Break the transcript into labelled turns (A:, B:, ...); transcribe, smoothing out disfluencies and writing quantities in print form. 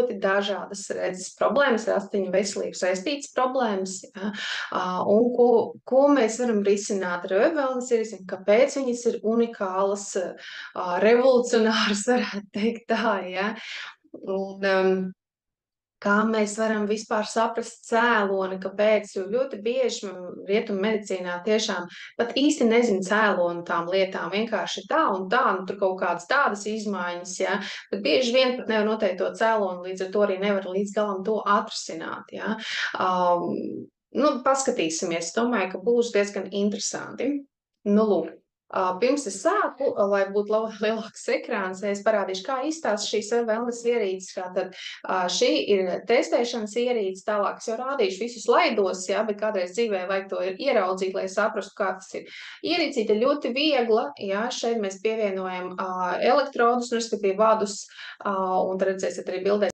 A: ļoti dažādas redzes problēmas, ar astiņu veselību saistītas problēmas, ja, un ko mēs varam risināt ar webwellness ierīcēm, kāpēc viņas ir unikālas, revolucionāras, varētu teikt tā, ja. Un, kā mēs varam vispār saprast cēloni, kāpēc, jo ļoti bieži rietumu medicīnā tiešām pat īsti nezina cēloni tām lietām, vienkārši tā un tā, nu tur kaut kādas tādas izmaiņas, ja, bet bieži vien pat nevar noteikt to cēloni, līdz ar to arī nevar līdz galam to atrisināt, ja. Paskatīsimies, domāju, ka būs diezgan interesanti. Nu, lūk. Pirms es sāku, lai būtu lielāks ekrāns, es parādīšu, kā izstāsta šīs wellness ierīces. Tātad šī ir testēšanas ierīce, tālāk es jau rādīšu visus slaidos, ja, bet kādreiz dzīvē vajag to ieraudzīt, lai saprastu, kā tas ir. Ierīcīte ir ļoti viegla, ja, šeit mēs pievienojam elektrodus, respektīvi vadus, un redzēsiet arī bildēs.